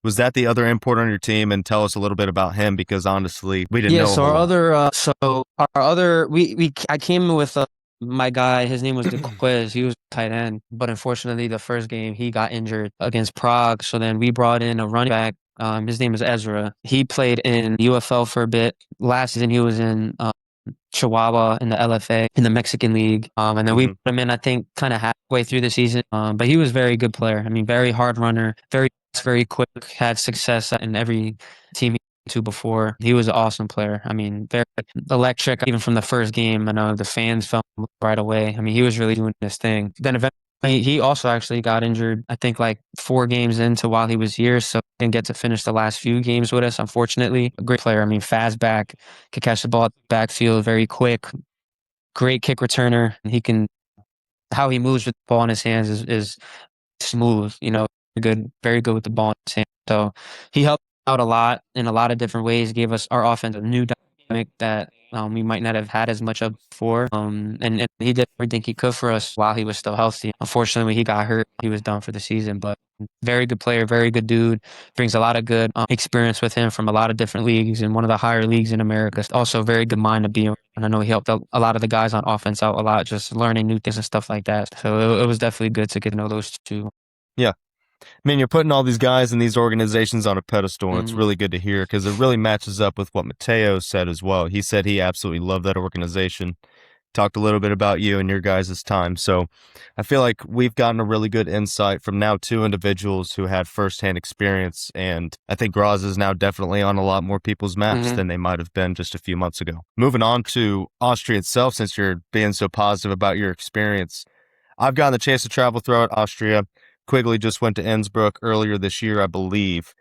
Was that the other import on your team? And tell us a little bit about him, because honestly, we didn't know. So I came in with my guy. His name was DeQuiz. He was tight end, but unfortunately, the first game he got injured against Prague. So then we brought in a running back. His name is Ezra. He played in UFL for a bit. Last season, he was in Chihuahua in the LFA in the Mexican League. And then we put him in, I think, kind of halfway through the season. But he was a very good player. I mean, very hard runner, very quick, had success in every team he went to before. He was an awesome player. I mean, very electric, even from the first game. I know the fans felt right away. I mean, he was really doing this thing. Then eventually, he also actually got injured, I think, like 4 games into while he was here, so didn't get to finish the last few games with us, unfortunately. A great player. I mean, fast back, could catch the ball at the backfield, very quick, great kick returner. How he moves with the ball in his hands is smooth, very good with the ball in his hand. So he helped out a lot in a lot of different ways, gave us our offense a new dynamic that we might not have had as much of before. And he did everything he could for us while he was still healthy. Unfortunately, he got hurt. He was done for the season, but very good player, very good dude. Brings a lot of good experience with him from a lot of different leagues and one of the higher leagues in America. Also, very good mind to be around. And I know he helped a lot of the guys on offense out a lot, just learning new things and stuff like that. So it was definitely good to get to know those two. Yeah. I mean, you're putting all these guys in these organizations on a pedestal, and it's really good to hear, because it really matches up with what Mateo said as well. He said he absolutely loved that organization. Talked a little bit about you and your guys' time. So I feel like we've gotten a really good insight from now 2 individuals who had firsthand experience, and I think Graz is now definitely on a lot more people's maps than they might have been just a few months ago. Moving on to Austria itself, since you're being so positive about your experience, I've gotten the chance to travel throughout Austria. Quigley just went to Innsbruck earlier this year, I believe.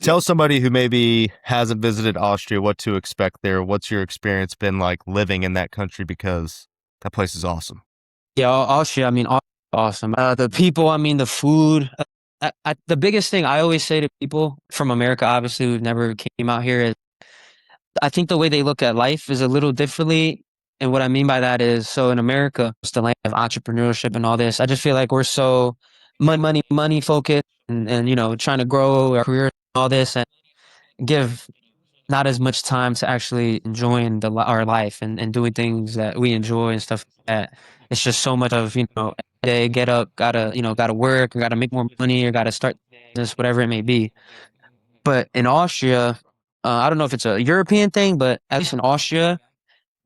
Tell somebody who maybe hasn't visited Austria what to expect there. What's your experience been like living in that country? Because that place is awesome. Yeah, Austria, I mean, awesome. The people, I mean, the food. The biggest thing I always say to people from America, obviously, who've never came out here, is I think the way they look at life is a little differently. And what I mean by that is, so in America, it's the land of entrepreneurship and all this. I just feel like we're so money focused and trying to grow our career and all this and give not as much time to actually enjoying our life and doing things that we enjoy and stuff like that. It's just so much of, every day, get up, gotta work, or gotta make more money, or gotta start this, whatever it may be. But in Austria, I don't know if it's a European thing, but at least in Austria,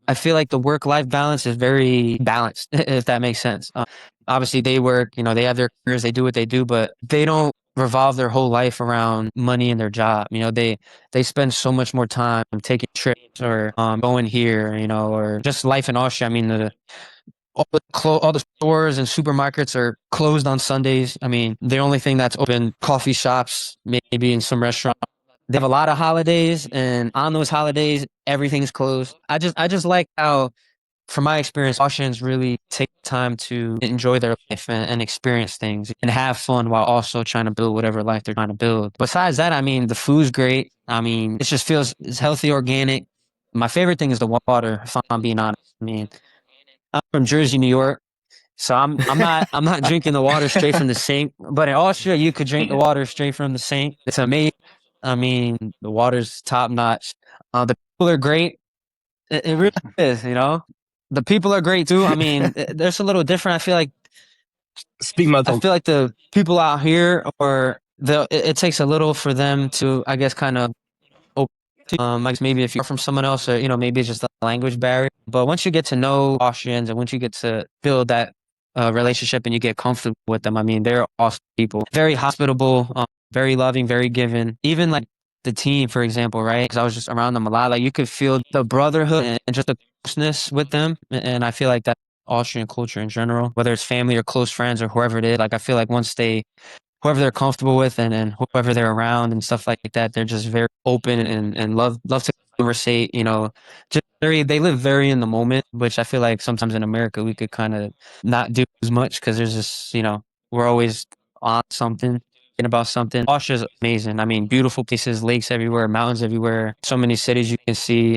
I feel like the work-life balance is very balanced, if that makes sense. Obviously, they work, they have their careers, they do what they do, but they don't revolve their whole life around money and their job. They spend so much more time taking trips or going here, or just life in Austria. I mean, all the stores and supermarkets are closed on Sundays. I mean, the only thing that's open, coffee shops, maybe in some restaurants. They have a lot of holidays, and on those holidays, everything's closed. I just like how, from my experience, Austrians really take time to enjoy their life and experience things and have fun while also trying to build whatever life they're trying to build. Besides that, I mean, the food's great. I mean, it just feels it's healthy, organic. My favorite thing is the water, if I'm being honest. I mean, I'm from Jersey, New York, so I'm not drinking the water straight from the sink. But in Austria, you could drink the water straight from the sink. It's amazing. I mean, the water's top notch. The people are great. It really is, you know. The people are great too. I mean, there's a little different. Speaking about I the feel like the people out here, or it takes a little for them to, I guess, kind of I guess maybe if you're from someone else, or maybe it's just a language barrier. But once you get to know Austrians, and once you get to build that relationship, and you get comfortable with them, I mean, they're awesome people, very hospitable, very loving, very giving. Even like the team, for example, right? Because I was just around them a lot. Like you could feel the brotherhood and just the closeness with them, and I feel like that Austrian culture in general, whether it's family or close friends or whoever it is, like I feel like once whoever they're comfortable with, and whoever they're around and stuff like that, they're just very open and love to conversate, just they live very in the moment, which I feel like sometimes in America we could kind of not do as much because there's just, we're always on something and about something. Austria's amazing. I mean, beautiful places, lakes everywhere, mountains everywhere, so many cities you can see,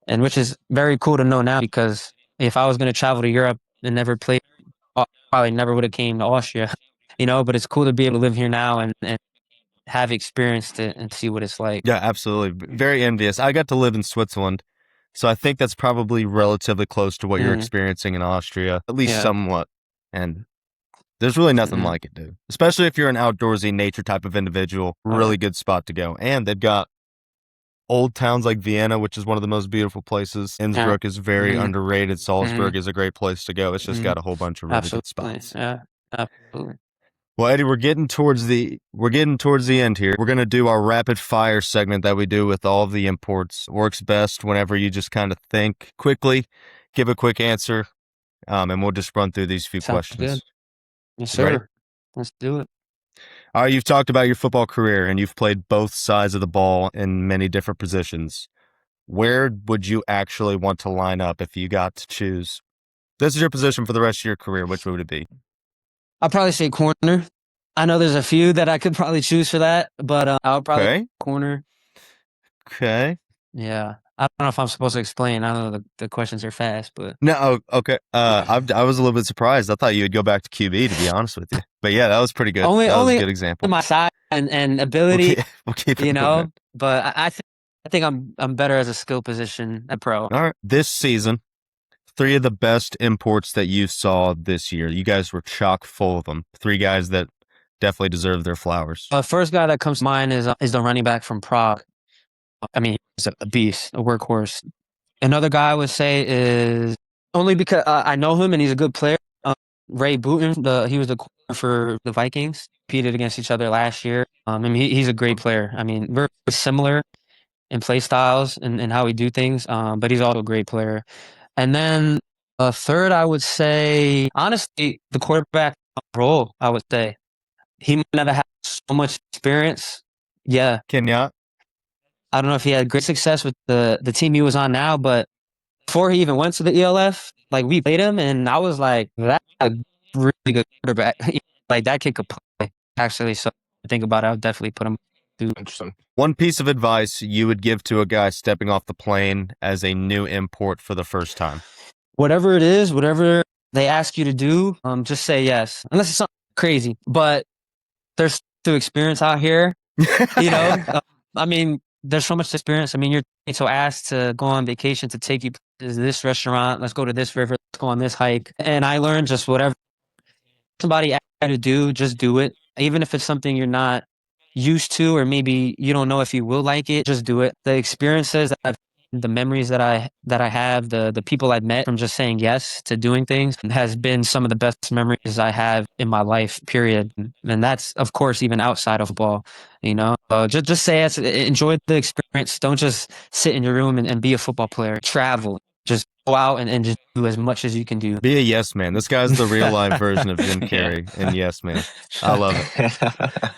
and which is very cool to know now, because if I was going to travel to Europe and never play, probably never would have came to Austria, but it's cool to be able to live here now and have experienced it and see what it's like. Yeah, absolutely. Very envious. I got to live in Switzerland, so I think that's probably relatively close to what you're Mhm. experiencing in Austria, at least Yeah. somewhat. And there's really nothing Mhm. like it, dude. Especially if you're an outdoorsy nature type of individual, really good spot to go. And they've got old towns like Vienna, which is one of the most beautiful places. Innsbruck is very Mhm. underrated. Salzburg is a great place to go. It's just Mhm. got a whole bunch of really good Absolutely. spots. Yeah. Absolutely. Well, Eddie, we're getting towards the end here. We're going to do our rapid fire segment that we do with all of the imports. Works best whenever you just kind of think quickly, give a quick answer, and we'll just run through these few Sounds questions. good. Yes, You ready? sir. Let's do it. All right, you've talked about your football career, and you've played both sides of the ball in many different positions. Where would you actually want to line up if you got to choose? This is your position for the rest of your career. Which would it be? I'll probably say corner. I know there's a few that I could probably choose for that, but I'll probably Okay. corner. Okay. Yeah. I don't know if I'm supposed to explain. I don't know the questions are fast, but No, okay. I was a little bit surprised. I thought you would go back to QB, to be honest with you. But yeah, that was pretty good. That was a good example. my size and We'll ability, keep it moving. but I think I'm better as a skill position at pro. All right. This season, 3 of the best imports that you saw this year. You guys were chock full of them. 3 guys that definitely deserve their flowers. First guy that comes to mind is the running back from Prague. I mean, he's a beast, a workhorse. Another guy I would say is, only because I know him and he's a good player. Ray Booten, he was the corner for the Vikings. Competed against each other last year. I mean, he's a great player. I mean, we're similar in play styles and how we do things, but he's also a great player. And then third, I would say, honestly, the quarterback role, I would say. He might not have had so much experience. Yeah. Kenya? I don't know if he had great success with the team he was on now, but before he even went to the ELF, like we played him, and I was like, that's a really good quarterback. Like that kid could play, actually. So I think about it, I would definitely put him. Interesting. One piece of advice you would give to a guy stepping off the plane as a new import for the first time. Whatever it is, whatever they ask you to do, just say yes. Unless it's something crazy, but there's to experience out here. I mean, there's so much experience. I mean, you're so asked to go on vacation, to take you to this restaurant. Let's go to this river. Let's go on this hike. And I learned just whatever somebody asked you to do, just do it. Even if it's something you're not used to, or maybe you don't know if you will like it, just do it. The experiences that the memories that I have, the people I've met from just saying yes to doing things has been some of the best memories I have in my life, period. And that's, of course, even outside of football, just say yes, enjoy the experience. Don't just sit in your room and be a football player. Travel, just go out and just do as much as you can do. Be a yes man. This guy's the real life version of Jim Carrey and yes man. I love it.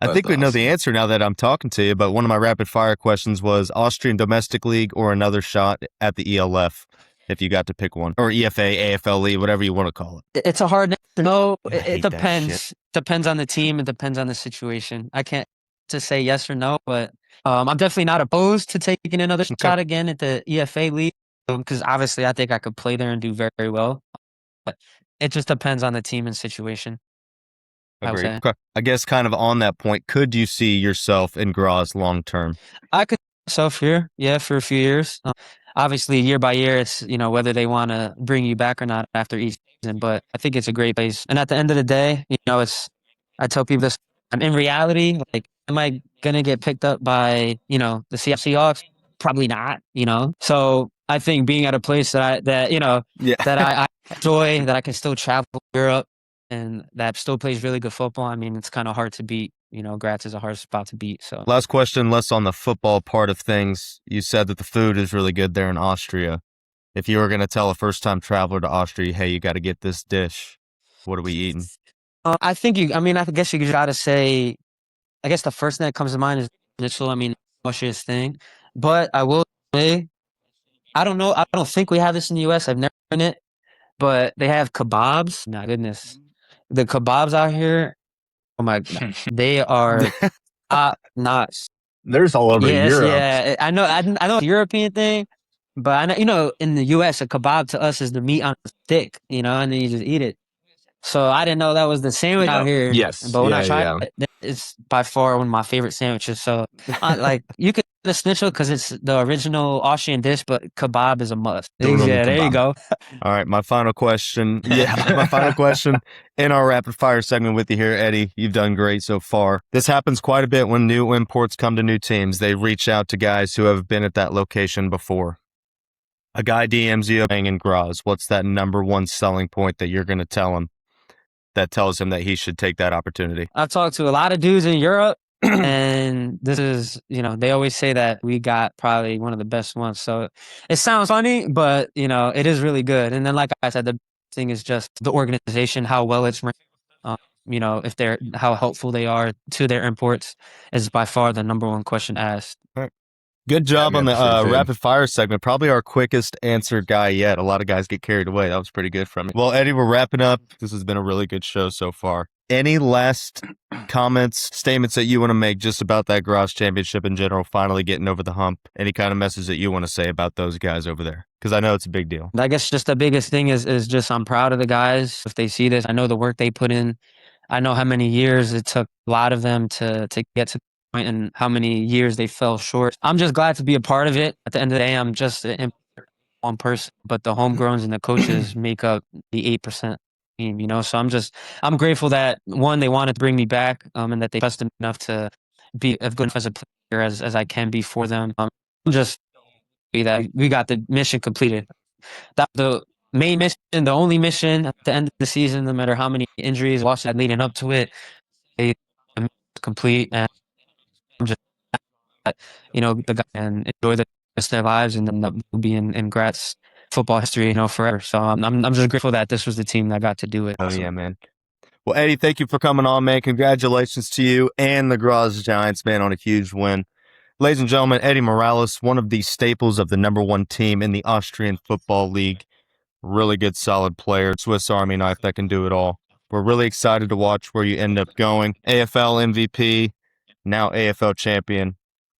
I think we know the answer now that I'm talking to you, but one of my rapid fire questions was Austrian Domestic League or another shot at the ELF, if you got to pick one, or EFA, AFLE, whatever you want to call it. It's a hard to know. I hate It that depends. shit. Depends on the team. It depends on the situation. I can't just say yes or no, but I'm definitely not opposed to taking another Okay. shot again at the EFA league because obviously I think I could play there and do very, very well. But it just depends on the team and situation, I would Agreed. say. Okay. I guess kind of on that point, could you see yourself in Graz long term? I could see myself here, yeah, for a few years. Obviously, year by year, it's whether they want to bring you back or not after each season. But I think it's a great place. And at the end of the day, I tell people this. In reality, like, am I gonna get picked up by the Seattle Seahawks? Probably not. So I think being at a place Yeah. that I enjoy, that I can still travel to Europe, and that still plays really good football. I mean, it's kind of hard to beat. Graz is a hard spot to beat. So Last question, less on the football part of things. You said that the food is really good there in Austria. If you were going to tell a first-time traveler to Austria, hey, you got to get this dish, what are we eating? I think I mean, I guess you could try to say. I guess the first thing that comes to mind is Schnitzel. I mean, Austria's thing, but I will say I don't know. I don't think we have this in the U.S. I've never done it, but they have kebabs. My goodness, the kebabs out here. Oh my, they are top notch. There's all over Yes, Europe. yeah. I know. I know it's a European thing, but I know in the U.S. a kebab to us is the meat on a stick, and then you just eat it. So I didn't know that was the sandwich out here, Yes. but when I Yeah, tried yeah. it, it's by far one of my favorite sandwiches. So, like, you could get a schnitzel because it's the original Austrian dish, but kebab is a must. Durum Yeah, there you kebab. go. All right, my final question. Yeah, my final question in our rapid fire segment with you here, Eddie. You've done great so far. This happens quite a bit when new imports come to new teams. They reach out to guys who have been at that location before. A guy DMs you playing in Graz. What's that number one selling point that you're going to tell him that tells him that he should take that opportunity? I've talked to a lot of dudes in Europe, and this is, they always say that we got probably one of the best ones. So it sounds funny, but, it is really good. And then, like I said, the thing is just the organization, how well it's run. If how helpful they are to their imports is by far the number one question asked. Good job on man, the for the food. rapid fire segment. Probably our quickest answer guy yet. A lot of guys get carried away. That was pretty good from me. Well, Eddie, we're wrapping up. This has been a really good show so far. Any last comments, statements that you want to make just about that Graz championship in general, finally getting over the hump? Any kind of message that you want to say about those guys over there? Because I know it's a big deal. I guess just the biggest thing is just I'm proud of the guys. If they see this, I know the work they put in. I know how many years it took a lot of them to get to the point and how many years they fell short. I'm just glad to be a part of it. At the end of the day, I'm just one person, but the homegrowns and the coaches make up the 8% team, So I'm grateful that one, they wanted to bring me back, and that they trusted me enough to be as good as a player as I can be for them. I'm just happy that we got the mission completed. That the main mission, the only mission at the end of the season, no matter how many injuries, losses had leading up to it, they complete, and I'm just the guy and enjoy the rest of their lives, and then they'll be in Graz football history, forever. So I'm just grateful that this was the team that got to do it. Oh, yeah, man. Well, Eddie, thank you for coming on, man. Congratulations to you and the Graz Giants, man, on a huge win. Ladies and gentlemen, Eddie Morales, one of the staples of the number one team in the Austrian Football League. Really good, solid player. Swiss Army knife that can do it all. We're really excited to watch where you end up going. AFL MVP, now AFL champion.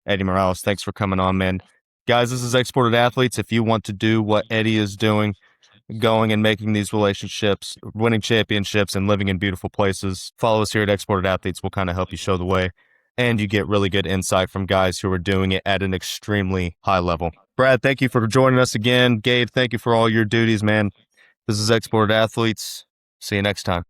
Eddie Morales, thanks for coming on, man. Guys, this is Exported Athletes. If you want to do what Eddie is doing, going and making these relationships, winning championships, and living in beautiful places, follow us here at Exported Athletes. We'll kind of help you show the way. And you get really good insight from guys who are doing it at an extremely high level. Brad, thank you for joining us again. Gabe, thank you for all your duties, man. This is Exported Athletes. See you next time.